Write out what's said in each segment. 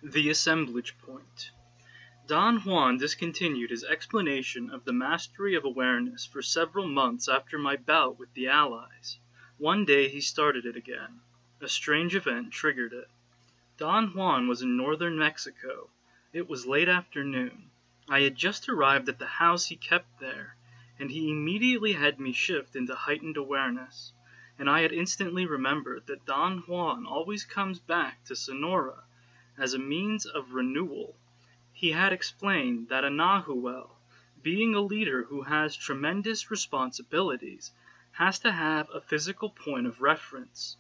The Assemblage Point. Don Juan discontinued his explanation of the mastery of awareness for several months after my bout with the Allies. One day he started it again. A strange event triggered it. Don Juan was in northern Mexico. It was late afternoon. I had just arrived at the house he kept there, and he immediately had me shift into heightened awareness. And I had instantly remembered that Don Juan always comes back to Sonora as a means of renewal. He had explained that a Nahuel, being a leader who has tremendous responsibilities, has to have a physical point of reference,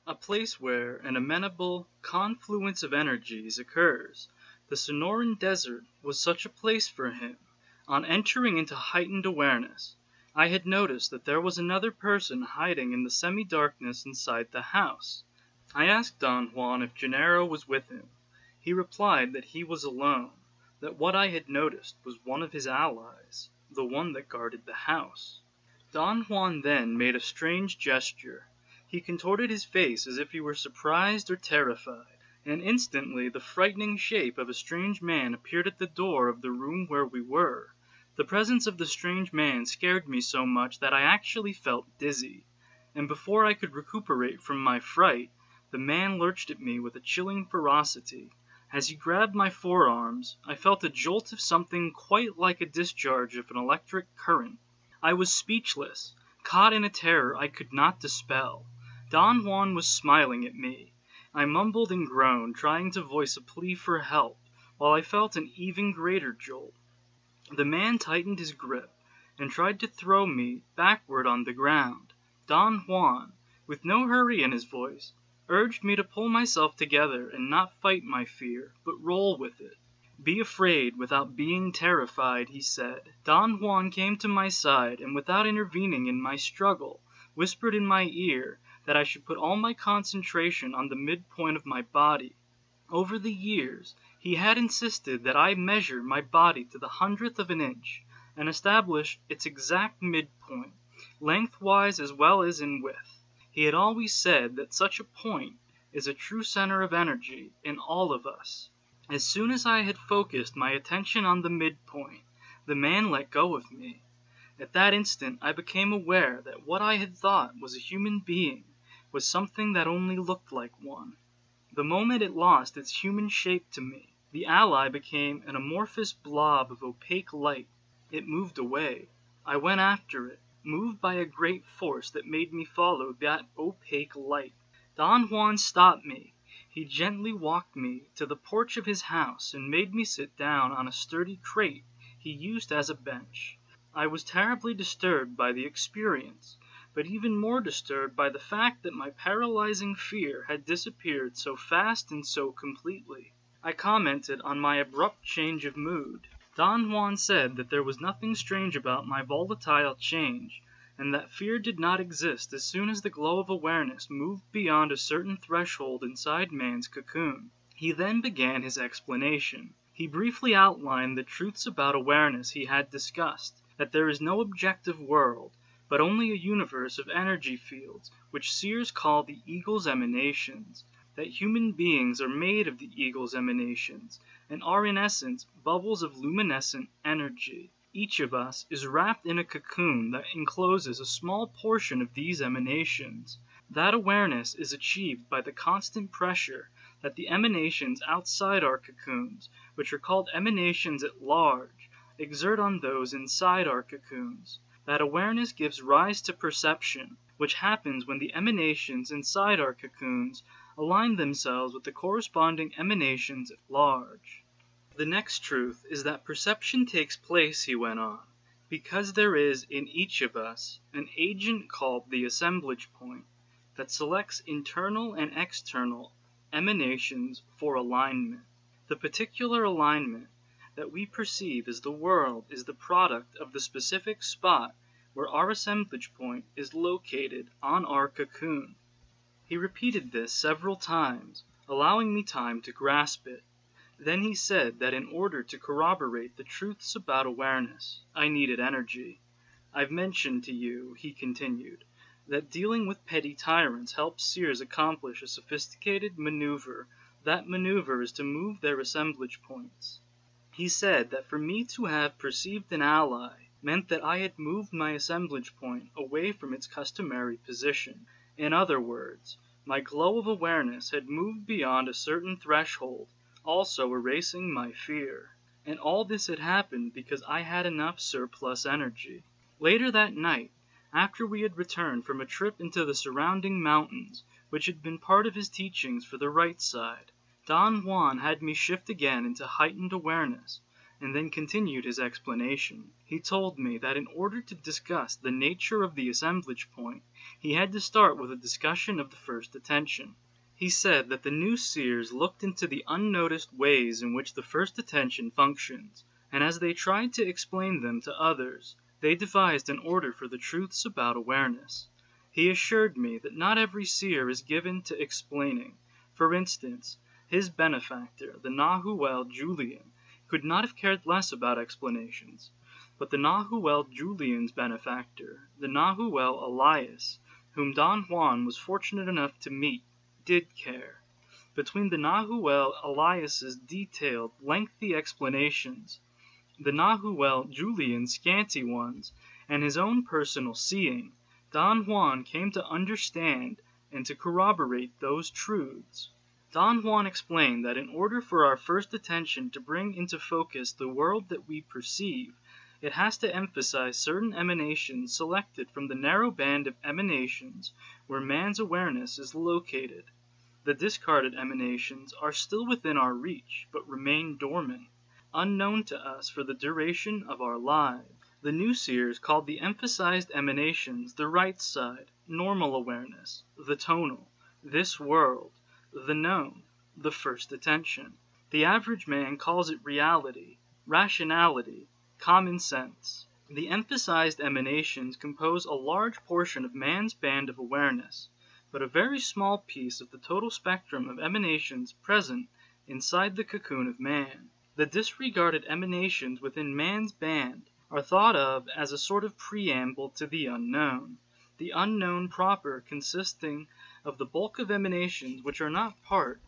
a place where an amenable confluence of energies occurs. The Sonoran Desert was such a place for him. On entering into heightened awareness, I had noticed that there was another person hiding in the semi-darkness inside the house. I asked Don Juan if Gennaro was with him. He replied that he was alone, that what I had noticed was one of his allies, the one that guarded the house. Don Juan then made a strange gesture. He contorted his face as if he were surprised or terrified, and instantly the frightening shape of a strange man appeared at the door of the room where we were. The presence of the strange man scared me so much that I actually felt dizzy, and before I could recuperate from my fright, the man lurched at me with a chilling ferocity. As he grabbed my forearms, I felt a jolt of something quite like a discharge of an electric current. I was speechless, caught in a terror I could not dispel. Don Juan was smiling at me. I mumbled and groaned, trying to voice a plea for help, while I felt an even greater jolt. The man tightened his grip and tried to throw me backward on the ground. Don Juan, with no hurry in his voice, urged me to pull myself together and not fight my fear, but roll with it. Be afraid without being terrified, he said. Don Juan came to my side and without intervening in my struggle, whispered in my ear that I should put all my concentration on the midpoint of my body. Over the years, he had insisted that I measure my body to the 100th of an inch and establish its exact midpoint, lengthwise as well as in width. He had always said that such a point is a true center of energy in all of us. As soon as I had focused my attention on the midpoint, the man let go of me. At that instant I became aware that what I had thought was a human being was something that only looked like one. The moment it lost its human shape to me, the ally became an amorphous blob of opaque light. It moved away. I went after it, moved by a great force that made me follow that opaque light. Don Juan stopped me. He gently walked me to the porch of his house and made me sit down on a sturdy crate he used as a bench. I was terribly disturbed by the experience, but even more disturbed by the fact that my paralyzing fear had disappeared so fast and so completely. I commented on my abrupt change of mood. Don Juan said that there was nothing strange about my volatile change, and that fear did not exist as soon as the glow of awareness moved beyond a certain threshold inside man's cocoon. He then began his explanation. He briefly outlined the truths about awareness he had discussed, that there is no objective world, but only a universe of energy fields, which seers call the eagle's emanations, that human beings are made of the eagle's emanations, and are in essence bubbles of luminescent energy. Each of us is wrapped in a cocoon that encloses a small portion of these emanations. That awareness is achieved by the constant pressure that the emanations outside our cocoons, which are called emanations at large, exert on those inside our cocoons. That awareness gives rise to perception, which happens when the emanations inside our cocoons align themselves with the corresponding emanations at large. The next truth is that perception takes place, he went on, because there is in each of us an agent called the assemblage point that selects internal and external emanations for alignment. The particular alignment that we perceive as the world is the product of the specific spot where our assemblage point is located on our cocoon. He repeated this several times, allowing me time to grasp it. Then he said that in order to corroborate the truths about awareness, I needed energy. I've mentioned to you, he continued, that dealing with petty tyrants helps seers accomplish a sophisticated maneuver That maneuver is to move their assemblage points. He said that for me to have perceived an ally meant that I had moved my assemblage point away from its customary position. In other words, my glow of awareness had moved beyond a certain threshold, also erasing my fear. And all this had happened because I had enough surplus energy. Later that night, after we had returned from a trip into the surrounding mountains, which had been part of his teachings for the right side, Don Juan had me shift again into heightened awareness, and then continued his explanation. He told me that in order to discuss the nature of the assemblage point, he had to start with a discussion of the first attention. He said that the new seers looked into the unnoticed ways in which the first attention functions, and as they tried to explain them to others, they devised an order for the truths about awareness. He assured me that not every seer is given to explaining. For instance, his benefactor, the Nahuel Julian, could not have cared less about explanations, but the Nahuel Julian's benefactor, the Nahuel Elias, whom Don Juan was fortunate enough to meet, did care. Between the Nahuel Elias's detailed, lengthy explanations, the Nahuel Julian's scanty ones, and his own personal seeing, Don Juan came to understand and to corroborate those truths. Don Juan explained that in order for our first attention to bring into focus the world that we perceive, it has to emphasize certain emanations selected from the narrow band of emanations where man's awareness is located. The discarded emanations are still within our reach, but remain dormant, unknown to us for the duration of our lives. The new seers called the emphasized emanations the right side, normal awareness, the tonal, this world, the known, the first attention. The average man calls it reality, rationality, common sense. The emphasized emanations compose a large portion of man's band of awareness, but a very small piece of the total spectrum of emanations present inside the cocoon of man. The disregarded emanations within man's band are thought of as a sort of preamble to the unknown proper consisting of the bulk of emanations which are not part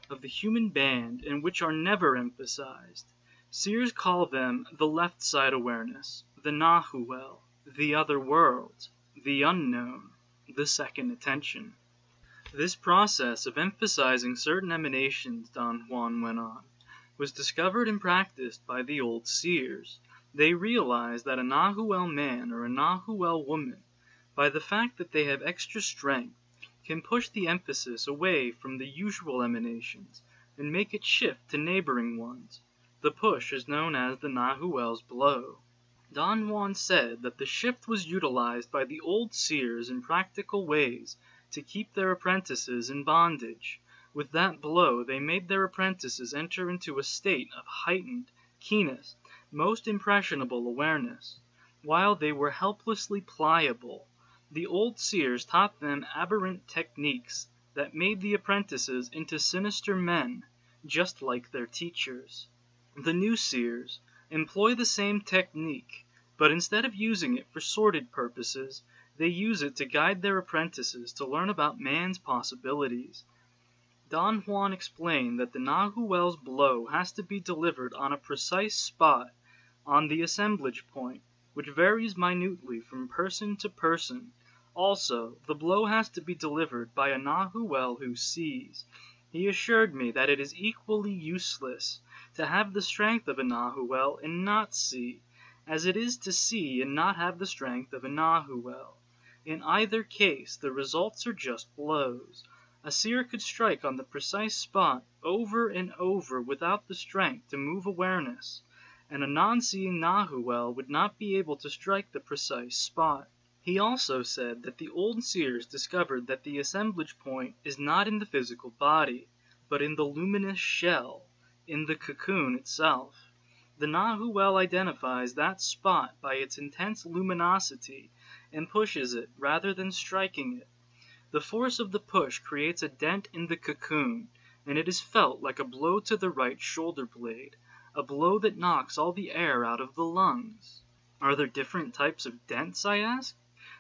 of the human band and which are never emphasized. Seers call them the left side awareness, the Nahuel, the other world, the unknown, the second attention. This process of emphasizing certain emanations, Don Juan went on, was discovered and practiced by the old seers. They realized that a Nahuel man or a Nahuel woman, by the fact that they have extra strength, can push the emphasis away from the usual emanations and make it shift to neighboring ones. The push is known as the Nahuel's blow. Don Juan said that the shift was utilized by the old seers in practical ways to keep their apprentices in bondage. With that blow they made their apprentices enter into a state of heightened, keenest, most impressionable awareness. While they were helplessly pliable, the old seers taught them aberrant techniques that made the apprentices into sinister men, just like their teachers. The new seers employ the same technique, but instead of using it for sordid purposes, they use it to guide their apprentices to learn about man's possibilities. Don Juan explained that the Nahuel's blow has to be delivered on a precise spot on the assemblage point, which varies minutely from person to person. Also, the blow has to be delivered by a Nahuel who sees. He assured me that it is equally useless to have the strength of a Nahuel and not see, as it is to see and not have the strength of a Nahuel. In either case, the results are just blows. A seer could strike on the precise spot over and over without the strength to move awareness, and a non-seeing Nahuel would not be able to strike the precise spot. He also said that the old seers discovered that the assemblage point is not in the physical body, but in the luminous shell, in the cocoon itself. The Nahuel identifies that spot by its intense luminosity and pushes it rather than striking it. The force of the push creates a dent in the cocoon, and it is felt like a blow to the right shoulder blade, a blow that knocks all the air out of the lungs. Are there different types of dents, I asked.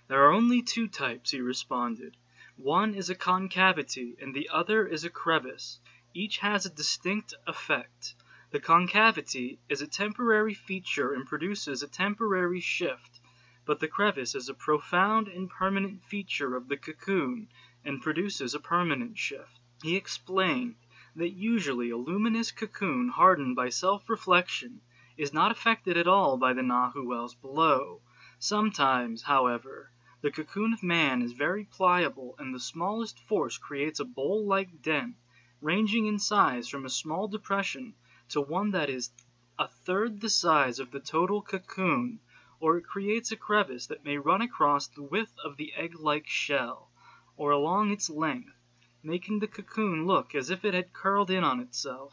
There are only two types, he responded. One is a concavity and the other is a crevice. Each has a distinct effect. The concavity is a temporary feature and produces a temporary shift, but the crevice is a profound and permanent feature of the cocoon and produces a permanent shift. He explained that usually a luminous cocoon hardened by self-reflection is not affected at all by the Nahuels below. Sometimes, however, the cocoon of man is very pliable, and the smallest force creates a bowl-like dent, ranging in size from a small depression to one that is a third the size of the total cocoon, or it creates a crevice that may run across the width of the egg-like shell, or along its length, making the cocoon look as if it had curled in on itself.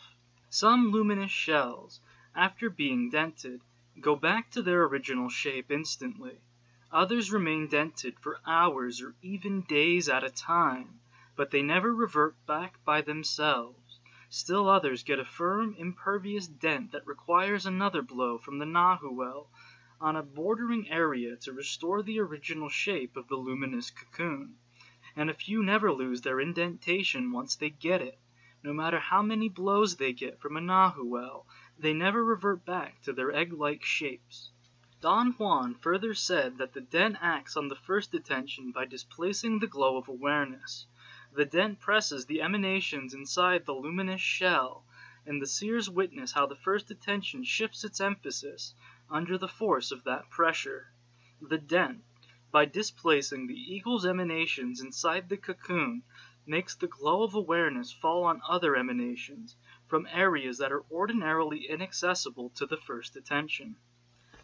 Some luminous shells, after being dented, go back to their original shape instantly. Others remain dented for hours or even days at a time, but they never revert back by themselves. Still others get a firm, impervious dent that requires another blow from the Nahuel on a bordering area to restore the original shape of the luminous cocoon. And a few never lose their indentation once they get it. No matter how many blows they get from a Nahuel, they never revert back to their egg-like shapes. Don Juan further said that the dent acts on the first attention by displacing the glow of awareness. The dent presses the emanations inside the luminous shell, and the seers witness how the first attention shifts its emphasis under the force of that pressure. The dent, by displacing the eagle's emanations inside the cocoon, makes the glow of awareness fall on other emanations from areas that are ordinarily inaccessible to the first attention.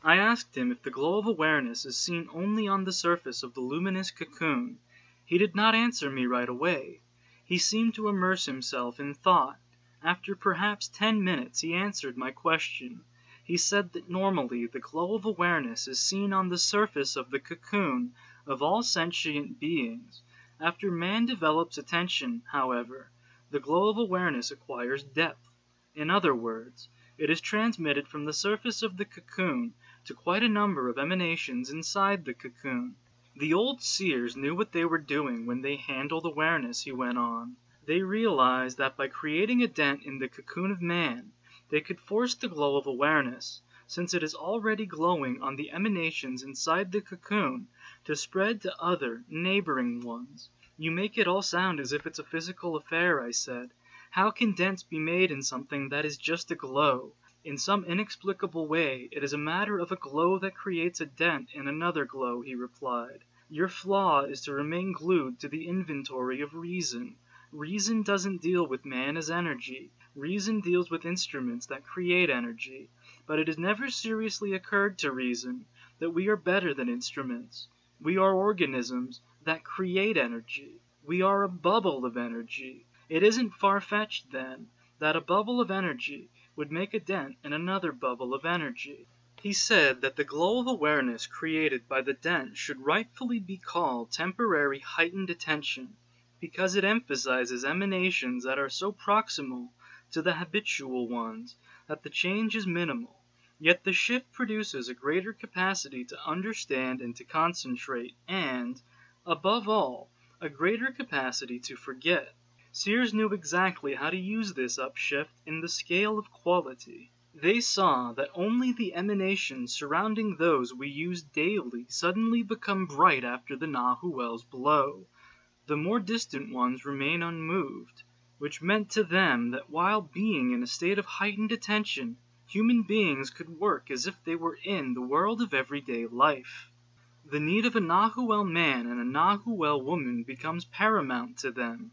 I asked him if the glow of awareness is seen only on the surface of the luminous cocoon. He did not answer me right away. He seemed to immerse himself in thought. After perhaps 10 minutes he answered my question. He said that normally the glow of awareness is seen on the surface of the cocoon of all sentient beings. After man develops attention, however, the glow of awareness acquires depth. In other words, it is transmitted from the surface of the cocoon to quite a number of emanations inside the cocoon. The old seers knew what they were doing when they handled awareness, he went on. They realized that by creating a dent in the cocoon of man, they could force the glow of awareness, since it is already glowing on the emanations inside the cocoon, to spread to other, neighboring ones. You make it all sound as if it's a physical affair, I said. How can dents be made in something that is just a glow? In some inexplicable way, it is a matter of a glow that creates a dent in another glow, he replied. Your flaw is to remain glued to the inventory of reason. Reason doesn't deal with man as energy. Reason deals with instruments that create energy. But it has never seriously occurred to reason that we are better than instruments. We are organisms that create energy. We are a bubble of energy. It isn't far-fetched, then, that a bubble of energy would make a dent in another bubble of energy. He said that the glow of awareness created by the dent should rightfully be called temporary heightened attention, because it emphasizes emanations that are so proximal to the habitual ones that the change is minimal, yet the shift produces a greater capacity to understand and to concentrate, and, above all, a greater capacity to forget. Seers knew exactly how to use this upshift in the scale of quality. They saw that only the emanations surrounding those we use daily suddenly become bright after the Nahuel's blow. The more distant ones remain unmoved, which meant to them that while being in a state of heightened attention, human beings could work as if they were in the world of everyday life. The need of a Nahuel man and a Nahuel woman becomes paramount to them,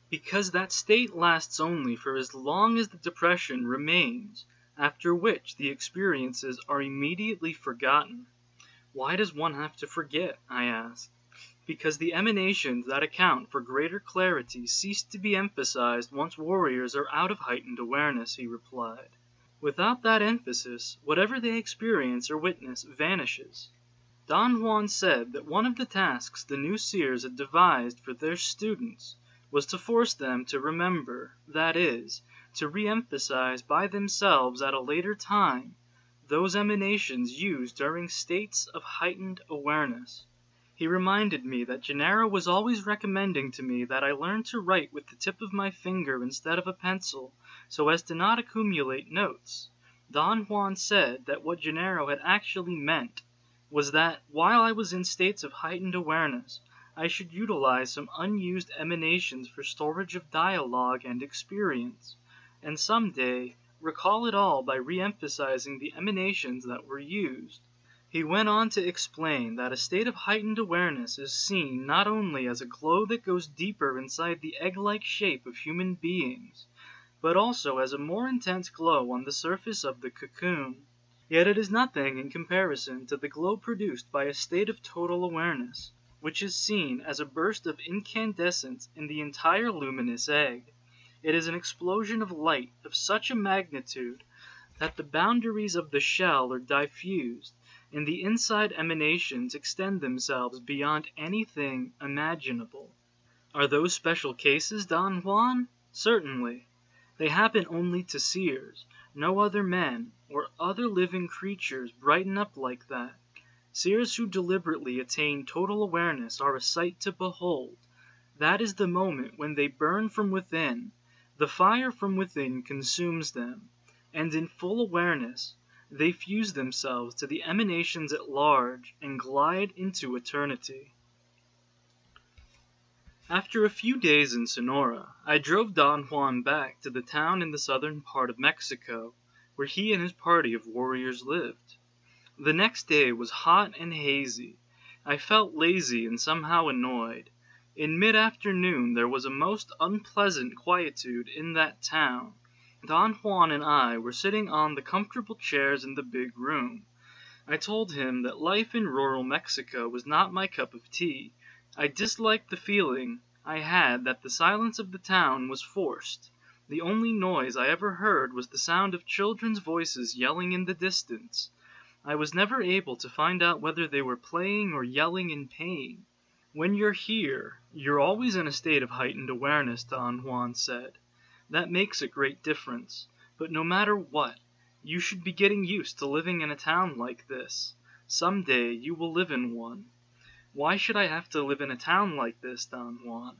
because that state lasts only for as long as the depression remains, after which the experiences are immediately forgotten. Why does one have to forget? I asked. Because the emanations that account for greater clarity cease to be emphasized once warriors are out of heightened awareness, he replied. Without that emphasis, whatever they experience or witness vanishes. Don Juan said that one of the tasks the new seers had devised for their students was to force them to remember, that is, to re-emphasize by themselves at a later time those emanations used during states of heightened awareness. He reminded me that Gennaro was always recommending to me that I learn to write with the tip of my finger instead of a pencil, so as to not accumulate notes. Don Juan said that what Gennaro had actually meant was that, while I was in states of heightened awareness, I should utilize some unused emanations for storage of dialogue and experience, and someday recall it all by re-emphasizing the emanations that were used. He went on to explain that a state of heightened awareness is seen not only as a glow that goes deeper inside the egg-like shape of human beings, but also as a more intense glow on the surface of the cocoon. Yet it is nothing in comparison to the glow produced by a state of total awareness, which is seen as a burst of incandescence in the entire luminous egg. It is an explosion of light of such a magnitude that the boundaries of the shell are diffused, and the inside emanations extend themselves beyond anything imaginable. Are those special cases, Don Juan? Certainly. They happen only to seers. No other men or other living creatures brighten up like that. Seers who deliberately attain total awareness are a sight to behold. That is the moment when they burn from within. The fire from within consumes them, and in full awareness, they fuse themselves to the emanations at large and glide into eternity. After a few days in Sonora, I drove Don Juan back to the town in the southern part of Mexico, where he and his party of warriors lived. The next day was hot and hazy. I felt lazy and somehow annoyed. In mid-afternoon there was a most unpleasant quietude in that town. Don Juan and I were sitting on the comfortable chairs in the big room. I told him that life in rural Mexico was not my cup of tea. I disliked the feeling I had that the silence of the town was forced. The only noise I ever heard was the sound of children's voices yelling in the distance. I was never able to find out whether they were playing or yelling in pain. When you're here, you're always in a state of heightened awareness, Don Juan said. That makes a great difference. But no matter what, you should be getting used to living in a town like this. Someday you will live in one. Why should I have to live in a town like this, Don Juan?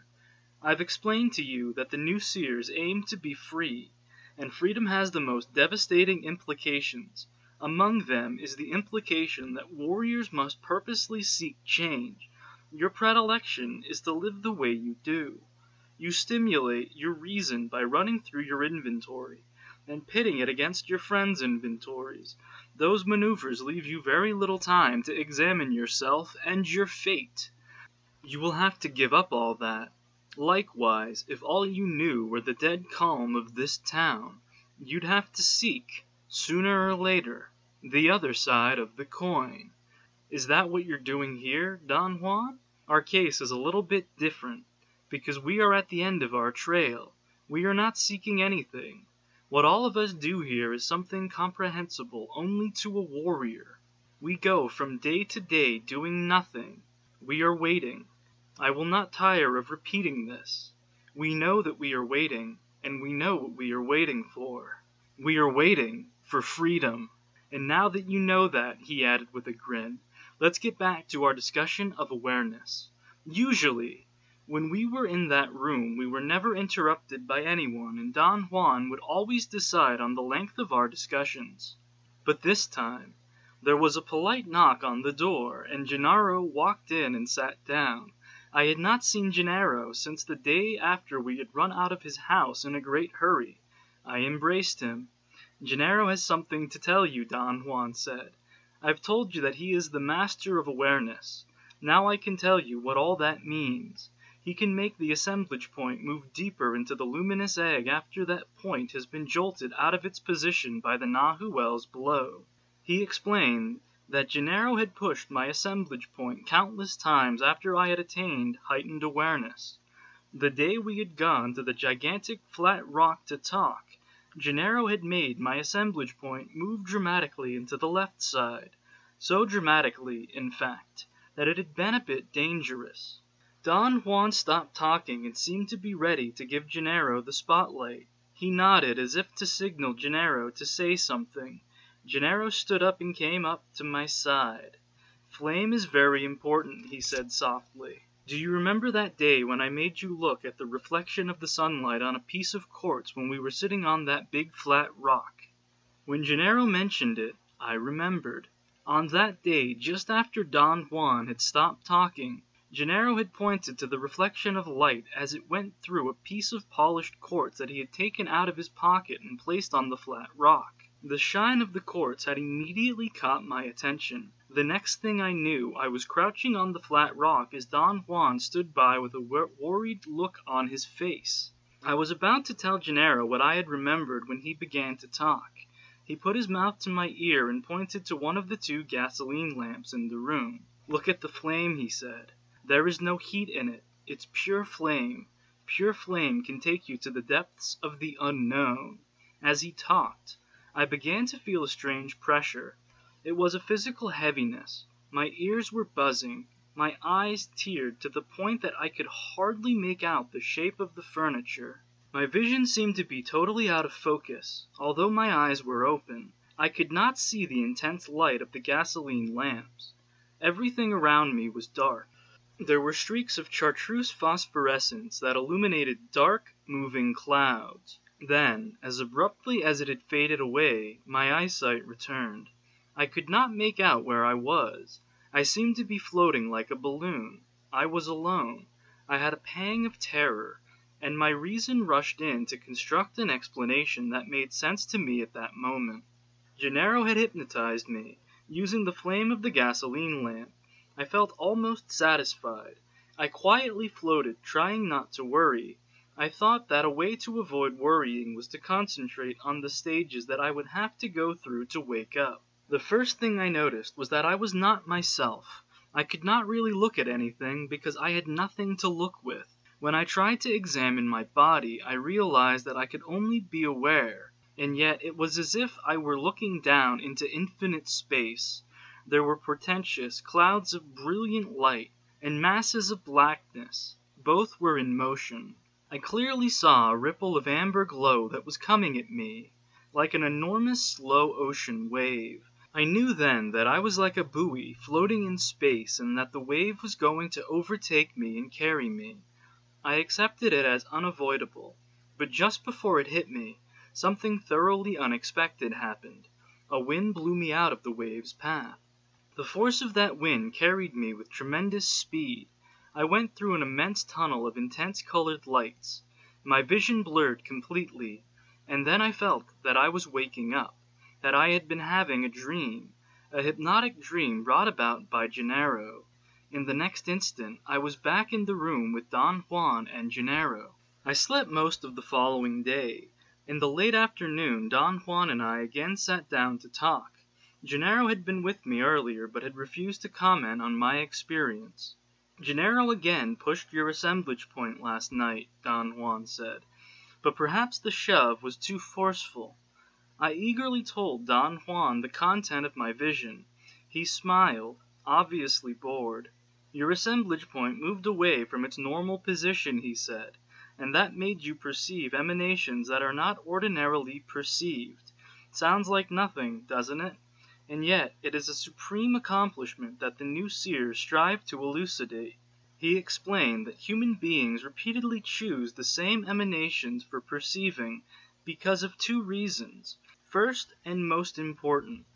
I've explained to you that the new seers aim to be free, and freedom has the most devastating implications. Among them is the implication that warriors must purposely seek change. Your predilection is to live the way you do. You stimulate your reason by running through your inventory and pitting it against your friends' inventories. Those maneuvers leave you very little time to examine yourself and your fate. You will have to give up all that. Likewise, if all you knew were the dead calm of this town, you'd have to seek, sooner or later, the other side of the coin. Is that what you're doing here, Don Juan? Our case is a little bit different, because we are at the end of our trail. We are not seeking anything. What all of us do here is something comprehensible only to a warrior. We go from day to day doing nothing. We are waiting. I will not tire of repeating this. We know that we are waiting, and we know what we are waiting for. We are waiting for freedom. And now that you know that, he added with a grin, let's get back to our discussion of awareness. Usually, when we were in that room, we were never interrupted by anyone, and Don Juan would always decide on the length of our discussions. But this time, there was a polite knock on the door, and Gennaro walked in and sat down. I had not seen Gennaro since the day after we had run out of his house in a great hurry. I embraced him. Gennaro has something to tell you, Don Juan said. I've told you that he is the master of awareness. Now I can tell you what all that means. He can make the assemblage point move deeper into the luminous egg after that point has been jolted out of its position by the Nahuel's blow. He explained that Gennaro had pushed my assemblage point countless times after I had attained heightened awareness. The day we had gone to the gigantic flat rock to talk, Gennaro had made my assemblage point move dramatically into the left side, so dramatically, in fact, that it had been a bit dangerous. Don Juan stopped talking and seemed to be ready to give Gennaro the spotlight. He nodded as if to signal Gennaro to say something. Gennaro stood up and came up to my side. "Flame is very important," he said softly. "Do you remember that day when I made you look at the reflection of the sunlight on a piece of quartz when we were sitting on that big flat rock?" When Gennaro mentioned it, I remembered. On that day, just after Don Juan had stopped talking, Gennaro had pointed to the reflection of light as it went through a piece of polished quartz that he had taken out of his pocket and placed on the flat rock. The shine of the quartz had immediately caught my attention. The next thing I knew, I was crouching on the flat rock as Don Juan stood by with a worried look on his face. I was about to tell Gennaro what I had remembered when he began to talk. He put his mouth to my ear and pointed to one of the 2 gasoline lamps in the room. "Look at the flame," he said. "There is no heat in it. It's pure flame. Pure flame can take you to the depths of the unknown." As he talked, I began to feel a strange pressure. It was a physical heaviness. My ears were buzzing. My eyes teared to the point that I could hardly make out the shape of the furniture. My vision seemed to be totally out of focus. Although my eyes were open, I could not see the intense light of the gasoline lamps. Everything around me was dark. There were streaks of chartreuse phosphorescence that illuminated dark, moving clouds. Then, as abruptly as it had faded away, my eyesight returned. I could not make out where I was. I seemed to be floating like a balloon. I was alone. I had a pang of terror, and my reason rushed in to construct an explanation that made sense to me at that moment. Gennaro had hypnotized me, using the flame of the gasoline lamp. I felt almost satisfied. I quietly floated, trying not to worry. I thought that a way to avoid worrying was to concentrate on the stages that I would have to go through to wake up. The first thing I noticed was that I was not myself. I could not really look at anything because I had nothing to look with. When I tried to examine my body, I realized that I could only be aware, and yet it was as if I were looking down into infinite space. There were portentous clouds of brilliant light and masses of blackness. Both were in motion. I clearly saw a ripple of amber glow that was coming at me, like an enormous slow ocean wave. I knew then that I was like a buoy floating in space and that the wave was going to overtake me and carry me. I accepted it as unavoidable, but just before it hit me, something thoroughly unexpected happened. A wind blew me out of the wave's path. The force of that wind carried me with tremendous speed. I went through an immense tunnel of intense colored lights. My vision blurred completely, and then I felt that I was waking up, that I had been having a dream, a hypnotic dream brought about by Gennaro. In the next instant, I was back in the room with Don Juan and Gennaro. I slept most of the following day. In the late afternoon, Don Juan and I again sat down to talk. Gennaro had been with me earlier, but had refused to comment on my experience. "Gennaro again pushed your assemblage point last night," Don Juan said, "but perhaps the shove was too forceful." I eagerly told Don Juan the content of my vision. He smiled, obviously bored. "Your assemblage point moved away from its normal position," he said, "and that made you perceive emanations that are not ordinarily perceived. Sounds like nothing, doesn't it? And yet it is a supreme accomplishment that the new seers strive to elucidate." He explained that human beings repeatedly choose the same emanations for perceiving because of 2 reasons. First, and most important,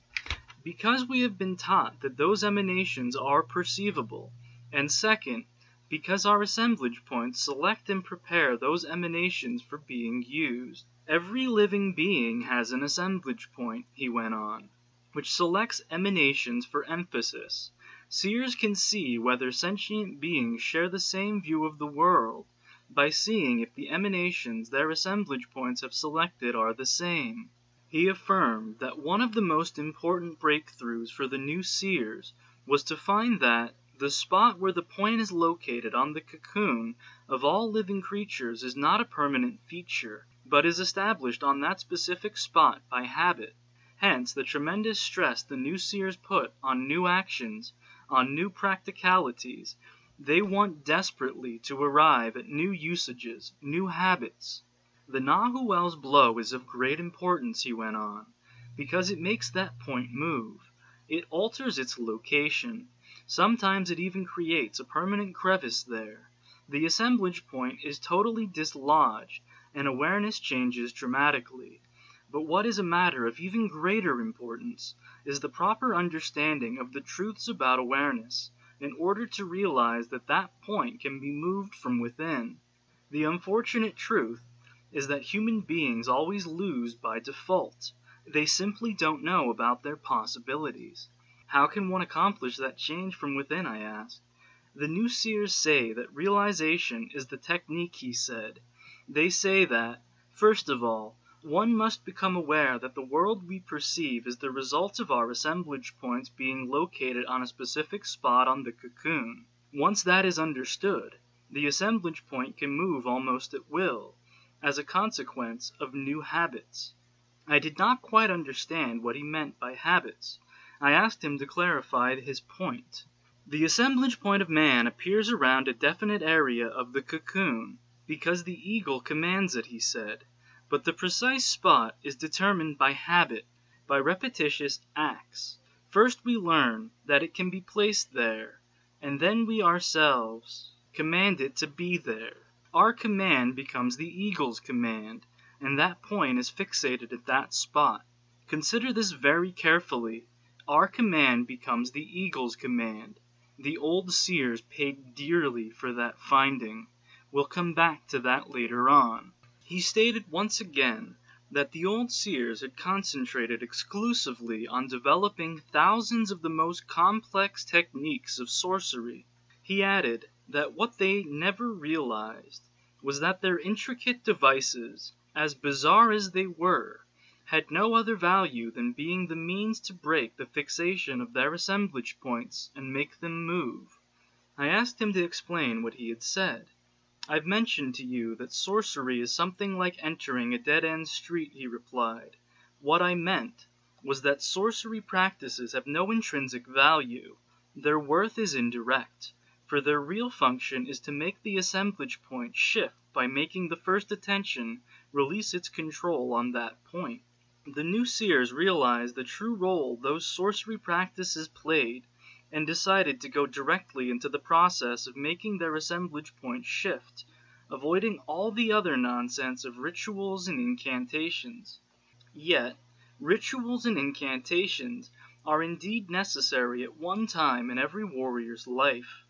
because we have been taught that those emanations are perceivable, and second, because our assemblage points select and prepare those emanations for being used. "Every living being has an assemblage point," he went on, "which selects emanations for emphasis. Seers can see whether sentient beings share the same view of the world, by seeing if the emanations their assemblage points have selected are the same." He affirmed that one of the most important breakthroughs for the new seers was to find that the spot where the point is located on the cocoon of all living creatures is not a permanent feature, but is established on that specific spot by habit. Hence the tremendous stress the new seers put on new actions, on new practicalities. They want desperately to arrive at new usages, new habits. "The Nahuel's blow is of great importance," he went on, "because it makes that point move. It alters its location. Sometimes it even creates a permanent crevice there. The assemblage point is totally dislodged, and awareness changes dramatically. But what is a matter of even greater importance is the proper understanding of the truths about awareness, in order to realize that that point can be moved from within. The unfortunate truth is that human beings always lose by default. They simply don't know about their possibilities. How can one accomplish that change from within, I asked. The new seers say that realization is the technique, he said. They say that, first of all, one must become aware that the world we perceive is the result of our assemblage points being located on a specific spot on the cocoon. Once that is understood, the assemblage point can move almost at will, as a consequence of new habits. I did not quite understand what he meant by habits. I asked him to clarify his point. The assemblage point of man appears around a definite area of the cocoon, because the eagle commands it, he said. But the precise spot is determined by habit, by repetitious acts. First we learn that it can be placed there, and then we ourselves command it to be there. Our command becomes the eagle's command, and that point is fixated at that spot. Consider this very carefully. Our command becomes the eagle's command. The old seers paid dearly for that finding. We'll come back to that later on. He stated once again that the old seers had concentrated exclusively on developing thousands of the most complex techniques of sorcery. He added that what they never realized was that their intricate devices, as bizarre as they were, had no other value than being the means to break the fixation of their assemblage points and make them move. I asked him to explain what he had said. "I've mentioned to you that sorcery is something like entering a dead-end street," he replied. "What I meant was that sorcery practices have no intrinsic value. Their worth is indirect, for their real function is to make the assemblage point shift by making the first attention release its control on that point." The new seers realized the true role those sorcery practices played, and decided to go directly into the process of making their assemblage point shift, avoiding all the other nonsense of rituals and incantations. Yet, rituals and incantations are indeed necessary at one time in every warrior's life.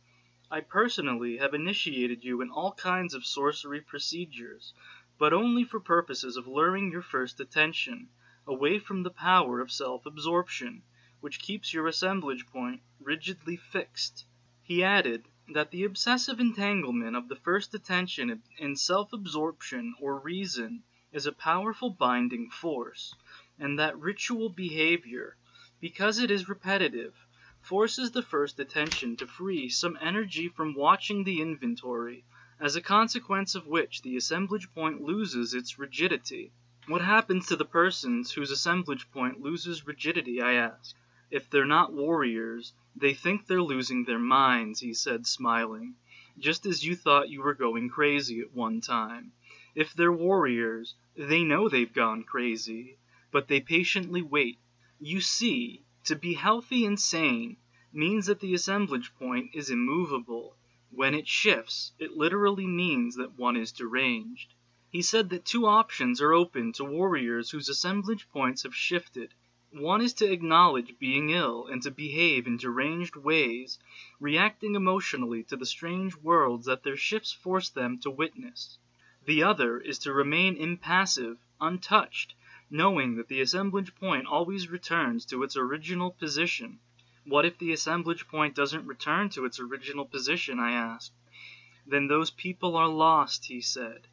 I personally have initiated you in all kinds of sorcery procedures, but only for purposes of luring your first attention away from the power of self-absorption, which keeps your assemblage point rigidly fixed. He added that the obsessive entanglement of the first attention in self-absorption or reason is a powerful binding force, and that ritual behavior, because it is repetitive, forces the first attention to free some energy from watching the inventory, as a consequence of which the assemblage point loses its rigidity. "What happens to the persons whose assemblage point loses rigidity?" I asked. "If they're not warriors, they think they're losing their minds," he said, smiling, "just as you thought you were going crazy at one time. If they're warriors, they know they've gone crazy, but they patiently wait. You see, to be healthy and sane means that the assemblage point is immovable. When it shifts, it literally means that one is deranged." He said that two options are open to warriors whose assemblage points have shifted. One is to acknowledge being ill and to behave in deranged ways, reacting emotionally to the strange worlds that their shifts force them to witness. The other is to remain impassive, untouched, knowing that the assemblage point always returns to its original position. "What if the assemblage point doesn't return to its original position?" I asked. "Then those people are lost," he said.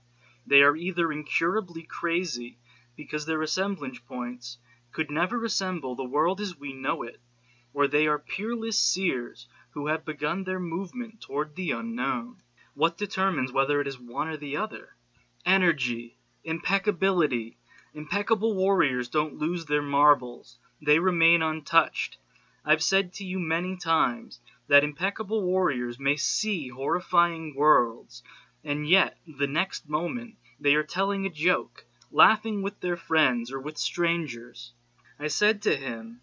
"They are either incurably crazy, because their assemblage points could never assemble the world as we know it, or they are peerless seers who have begun their movement toward the unknown." What determines whether it is one or the other? Energy, impeccability. Impeccable warriors don't lose their marbles. They remain untouched. I've said to you many times that impeccable warriors may see horrifying worlds, and yet the next moment they are telling a joke, laughing with their friends or with strangers. I said to him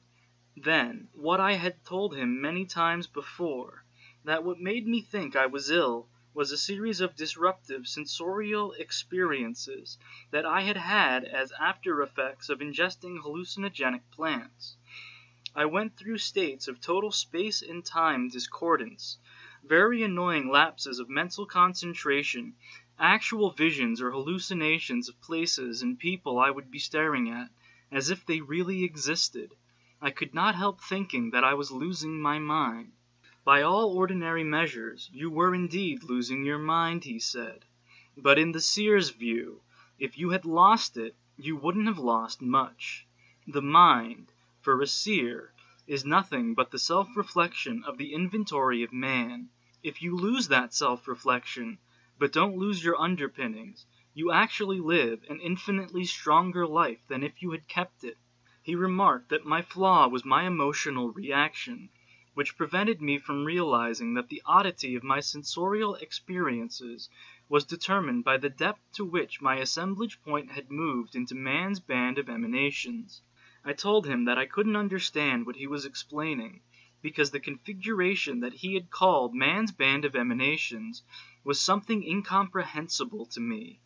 Then, what I had told him many times before, that what made me think I was ill was a series of disruptive sensorial experiences that I had had as after effects of ingesting hallucinogenic plants. I went through states of total space and time discordance, very annoying lapses of mental concentration, actual visions or hallucinations of places and people I would be staring at, as if they really existed. I could not help thinking that I was losing my mind. By all ordinary measures, you were indeed losing your mind, he said. But in the seer's view, if you had lost it, you wouldn't have lost much. The mind, for a seer, is nothing but the self-reflection of the inventory of man. If you lose that self-reflection, but don't lose your underpinnings, you actually live an infinitely stronger life than if you had kept it. He remarked that my flaw was my emotional reaction, which prevented me from realizing that the oddity of my sensorial experiences was determined by the depth to which my assemblage point had moved into man's band of emanations. I told him that I couldn't understand what he was explaining, because the configuration that he had called man's band of emanations was something incomprehensible to me.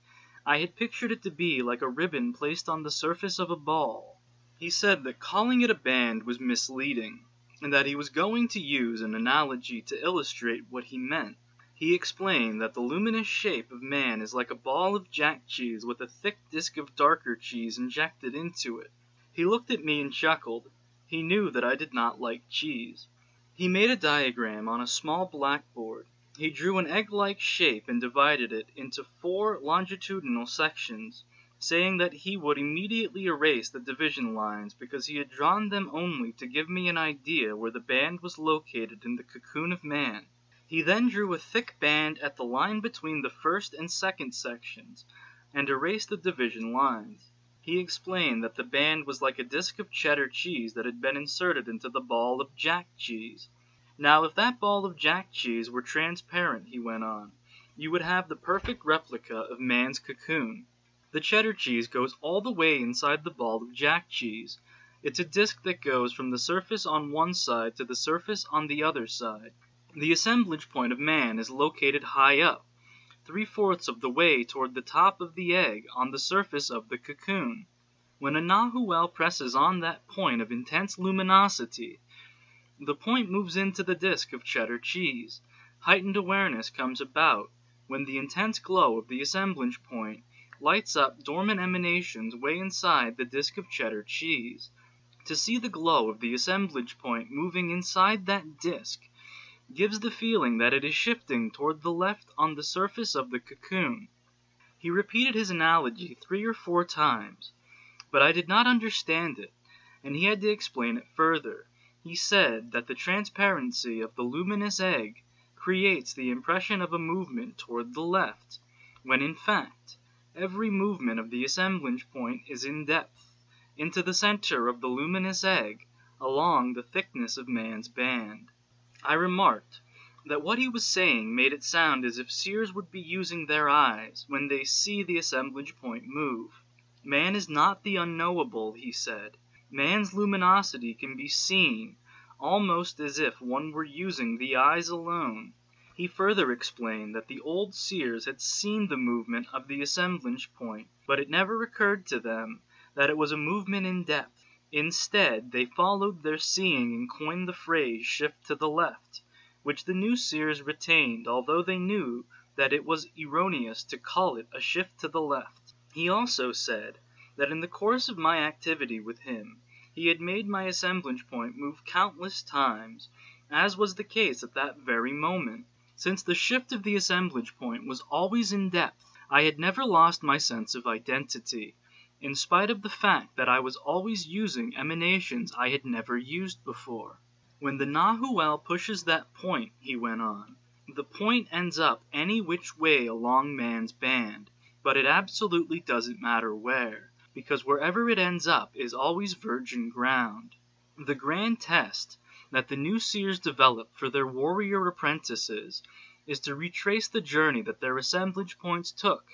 I had pictured it to be like a ribbon placed on the surface of a ball. He said that calling it a band was misleading, and that he was going to use an analogy to illustrate what he meant. He explained that the luminous shape of man is like a ball of jack cheese with a thick disk of darker cheese injected into it. He looked at me and chuckled. He knew that I did not like cheese. He made a diagram on a small blackboard. He drew an egg-like shape and divided it into 4 longitudinal sections, saying that he would immediately erase the division lines because he had drawn them only to give me an idea where the band was located in the cocoon of man. He then drew a thick band at the line between the first and second sections, and erased the division lines. He explained that the band was like a disc of cheddar cheese that had been inserted into the ball of jack cheese. Now, if that ball of jack cheese were transparent, he went on, you would have the perfect replica of man's cocoon. The cheddar cheese goes all the way inside the ball of jack cheese. It's a disc that goes from the surface on one side to the surface on the other side. The assemblage point of man is located high up, 3/4 of the way toward the top of the egg on the surface of the cocoon. When a Nahuel presses on that point of intense luminosity, the point moves into the disc of cheddar cheese. Heightened awareness comes about when the intense glow of the assemblage point lights up dormant emanations way inside the disc of cheddar cheese. To see the glow of the assemblage point moving inside that disc gives the feeling that it is shifting toward the left on the surface of the cocoon. He repeated his analogy 3 or 4 times, but I did not understand it, and he had to explain it further. He said that the transparency of the luminous egg creates the impression of a movement toward the left, when in fact every movement of the assemblage point is in depth, into the center of the luminous egg, along the thickness of man's band. I remarked that what he was saying made it sound as if seers would be using their eyes when they see the assemblage point move. Man is not the unknowable, he said. Man's luminosity can be seen, almost as if one were using the eyes alone. He further explained that the old seers had seen the movement of the assemblage point, but it never occurred to them that it was a movement in depth. Instead, they followed their seeing and coined the phrase shift to the left, which the new seers retained, although they knew that it was erroneous to call it a shift to the left. He also said that in the course of my activity with him, he had made my assemblage point move countless times, as was the case at that very moment. Since the shift of the assemblage point was always in depth, I had never lost my sense of identity, in spite of the fact that I was always using emanations I had never used before. When the Nahuel pushes that point, he went on, the point ends up any which way along man's band, but it absolutely doesn't matter where, because wherever it ends up is always virgin ground. The grand test that the new seers develop for their warrior apprentices is to retrace the journey that their assemblage points took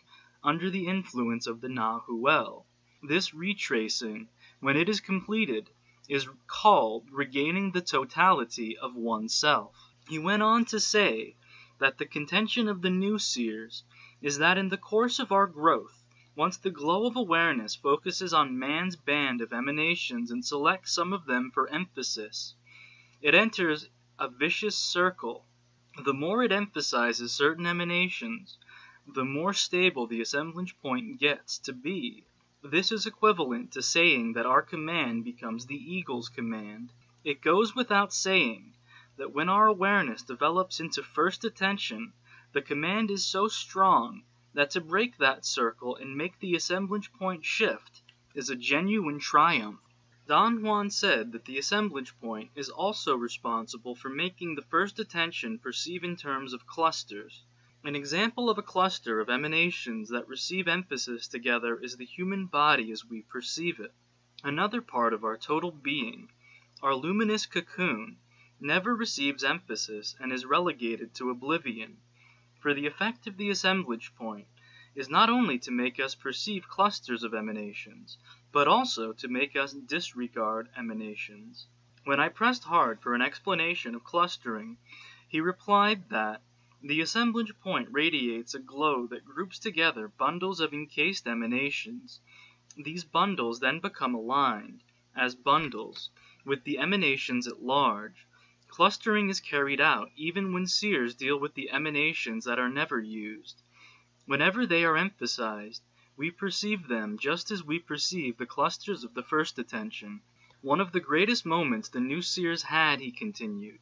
under the influence of the Nahuel. This retracing, when it is completed, is called regaining the totality of oneself. He went on to say that the contention of the new seers is that in the course of our growth, once the glow of awareness focuses on man's band of emanations and selects some of them for emphasis, it enters a vicious circle. The more it emphasizes certain emanations, the more stable the assemblage point gets to be. This is equivalent to saying that our command becomes the eagle's command. It goes without saying that when our awareness develops into first attention, the command is so strong that to break that circle and make the assemblage point shift is a genuine triumph. Don Juan said that the assemblage point is also responsible for making the first attention perceive in terms of clusters. An example of a cluster of emanations that receive emphasis together is the human body as we perceive it. Another part of our total being, our luminous cocoon, never receives emphasis and is relegated to oblivion. For the effect of the assemblage point is not only to make us perceive clusters of emanations, but also to make us disregard emanations. When I pressed hard for an explanation of clustering, he replied that the assemblage point radiates a glow that groups together bundles of encased emanations. These bundles then become aligned, as bundles, with the emanations at large. Clustering is carried out even when seers deal with the emanations that are never used. Whenever they are emphasized, we perceive them just as we perceive the clusters of the first attention. One of the greatest moments the new seers had, he continued,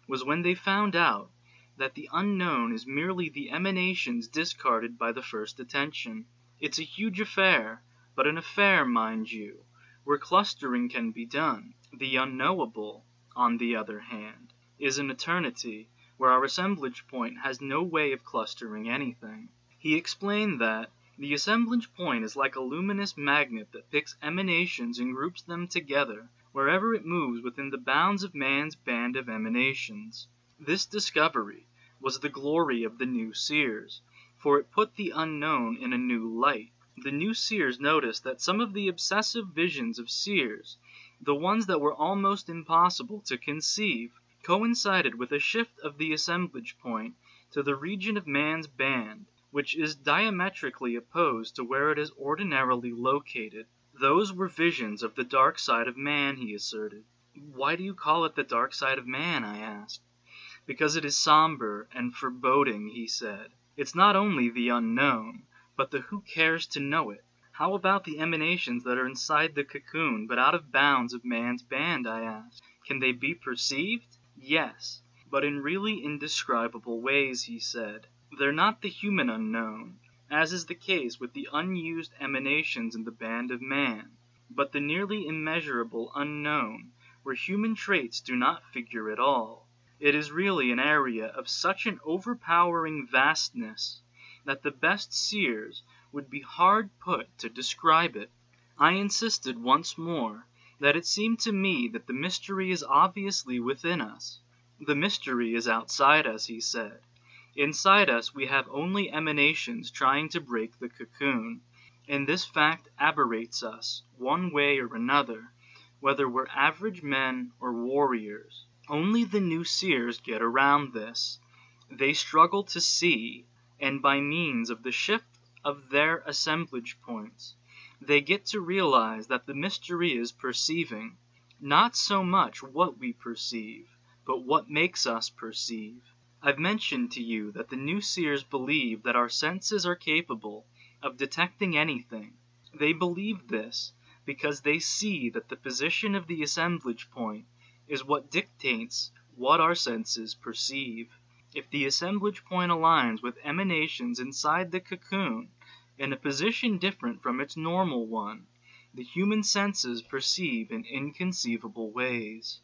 was when they found out that the unknown is merely the emanations discarded by the first attention. It's a huge affair, but an affair, mind you, where clustering can be done. The unknowable, on the other hand, is an eternity where our assemblage point has no way of clustering anything. He explained that the assemblage point is like a luminous magnet that picks emanations and groups them together wherever it moves within the bounds of man's band of emanations. This discovery was the glory of the new seers, for it put the unknown in a new light. The new seers noticed that some of the obsessive visions of seers, the ones that were almost impossible to conceive, coincided with a shift of the assemblage point to the region of man's band, which is diametrically opposed to where it is ordinarily located. Those were visions of the dark side of man, he asserted. Why do you call it the dark side of man? I asked. Because it is somber and foreboding, he said. It's not only the unknown, but the who cares to know it. How about the emanations that are inside the cocoon but out of bounds of man's band, I asked. Can they be perceived? Yes, but in really indescribable ways, he said. They're not the human unknown, as is the case with the unused emanations in the band of man, but the nearly immeasurable unknown, where human traits do not figure at all. It is really an area of such an overpowering vastness that the best seers would be hard put to describe it. I insisted once more that it seemed to me that the mystery is obviously within us. The mystery is outside us, he said. Inside us we have only emanations trying to break the cocoon, and this fact aberrates us, one way or another, whether we're average men or warriors. Only the new seers get around this. They struggle to see, and by means of the shift of their assemblage points, they get to realize that the mystery is perceiving, not so much what we perceive, but what makes us perceive. I've mentioned to you that the new seers believe that our senses are capable of detecting anything. They believe this because they see that the position of the assemblage point is what dictates what our senses perceive. If the assemblage point aligns with emanations inside the cocoon in a position different from its normal one, the human senses perceive in inconceivable ways.